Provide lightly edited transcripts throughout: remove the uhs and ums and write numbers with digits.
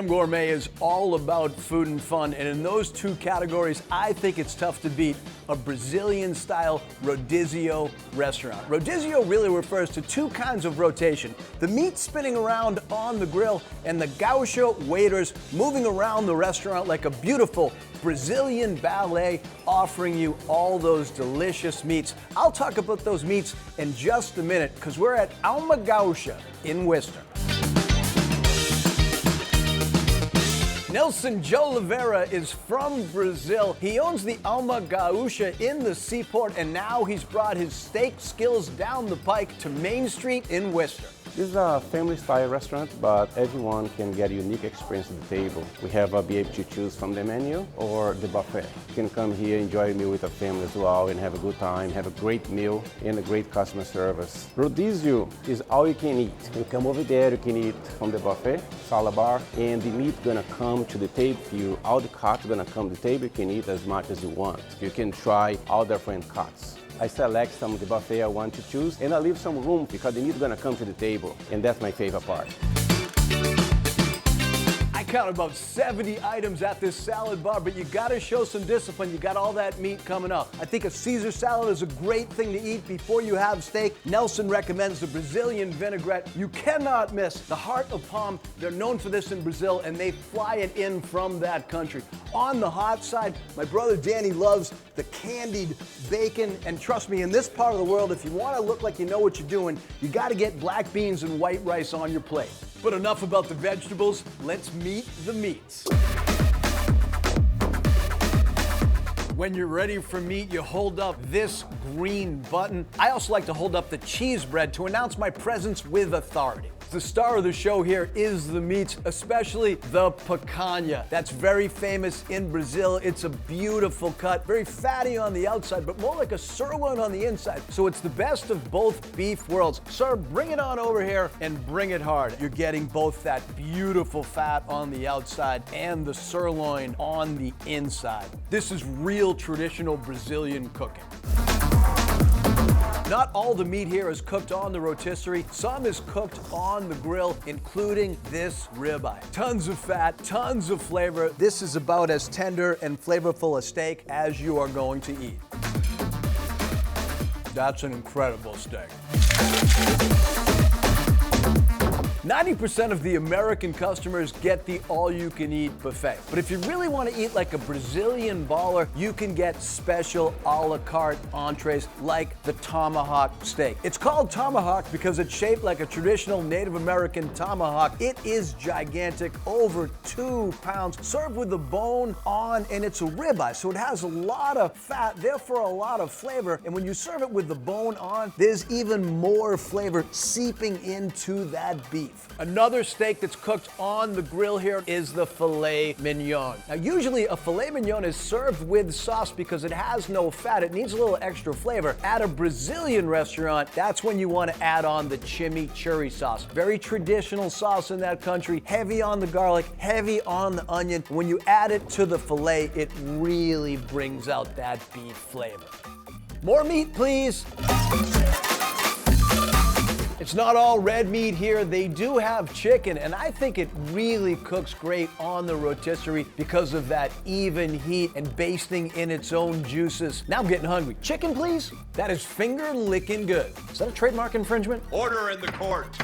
Gourmet is all about food and fun, and in those two categories, I think it's tough to beat a Brazilian-style Rodizio restaurant. Rodizio really refers to two kinds of rotation: the meat spinning around on the grill and the gaucho waiters moving around the restaurant like a beautiful Brazilian ballet, offering you all those delicious meats. I'll talk about those meats in just a minute, because we're at Alma Gaucha in Worcester. Nelson Joe Oliveira is from Brazil. He owns the Alma Gaucha in the seaport, and now he's brought his steak skills down the pike to Main Street in Worcester. This is a family-style restaurant, but everyone can get a unique experience at the table. We have be able to choose from the menu or the buffet. You can come here, enjoy a meal with a family as well, and have a good time, have a great meal, and a great customer service. Rodizio is all you can eat. You come over there, you can eat from the buffet, salad bar, and the meat gonna come to the table for you. All the cuts gonna come to the table. You can eat as much as you want. You can try all different cuts. I select some of the buffet I want to choose, and I leave some room because the meat gonna come to the table, and that's my favorite part. I counted about 70 items at this salad bar, but you gotta show some discipline. You got all that meat coming up. I think a Caesar salad is a great thing to eat before you have steak. Nelson recommends the Brazilian vinaigrette. You cannot miss the heart of palm. They're known for this in Brazil, and they fly it in from that country. On the hot side, my brother Danny loves the candied bacon, and trust me, in this part of the world, if you want to look like you know what you're doing, you got to get black beans and white rice on your plate. But enough about the vegetables, let's meet the meats. When you're ready for meat, you hold up this green button. I also like to hold up the cheese bread to announce my presence with authority. The star of the show here is the meats, especially the picanha. That's very famous in Brazil. It's a beautiful cut, very fatty on the outside, but more like a sirloin on the inside. So it's the best of both beef worlds. Sir, bring it on over here and bring it hard. You're getting both that beautiful fat on the outside and the sirloin on the inside. This is real traditional Brazilian cooking. Not all the meat here is cooked on the rotisserie. Some is cooked on the grill, including this ribeye. Tons of fat, tons of flavor. This is about as tender and flavorful a steak as you are going to eat. That's an incredible steak. 90% of the American customers get the all-you-can-eat buffet. But if you really want to eat like a Brazilian baller, you can get special a la carte entrees like the tomahawk steak. It's called tomahawk because it's shaped like a traditional Native American tomahawk. It is gigantic, over 2 pounds, served with the bone on, and it's a ribeye, so it has a lot of fat, therefore a lot of flavor. And when you serve it with the bone on, there's even more flavor seeping into that beef. Another steak that's cooked on the grill here is the filet mignon. Now, usually a filet mignon is served with sauce because it has no fat. It needs a little extra flavor. At a Brazilian restaurant, that's when you want to add on the chimichurri sauce. Very traditional sauce in that country, heavy on the garlic, heavy on the onion. When you add it to the filet, it really brings out that beef flavor. More meat, please. It's not all red meat here. They do have chicken, and I think it really cooks great on the rotisserie because of that even heat and basting in its own juices. Now I'm getting hungry. Chicken, please? That is finger-licking good. Is that a trademark infringement? Order in the court.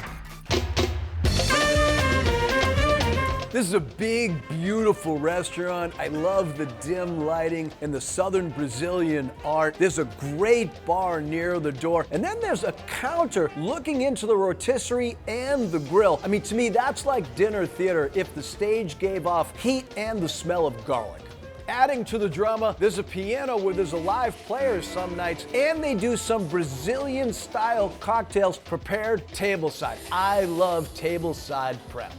This is a big, beautiful restaurant. I love the dim lighting and the southern Brazilian art. There's a great bar near the door. And then there's a counter looking into the rotisserie and the grill. I mean, to me, that's like dinner theater if the stage gave off heat and the smell of garlic. Adding to the drama, there's a piano where there's a live player some nights, and they do some Brazilian-style cocktails prepared tableside. I love tableside prep.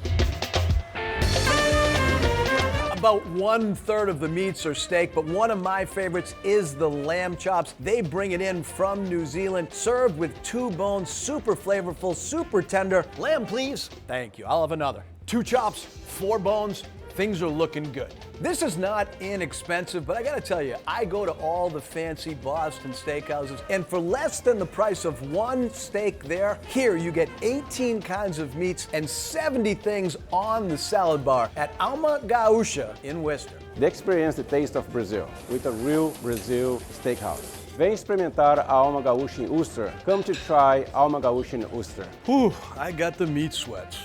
About 1/3 of the meats are steak, but one of my favorites is the lamb chops. They bring it in from New Zealand, served with 2 bones, super flavorful, super tender. Lamb, please. Thank you. I'll have another. 2 chops, 4 bones, things are looking good. This is not inexpensive, but I gotta tell you, I go to all the fancy Boston steakhouses, and for less than the price of one steak there, here you get 18 kinds of meats and 70 things on the salad bar at Alma Gaucha in Worcester. The experience, the taste of Brazil, with a real Brazil steakhouse. Vem experimentar a Alma Gaucha em Worcester. Come to try Alma Gaucha in Worcester. Whew, I got the meat sweats.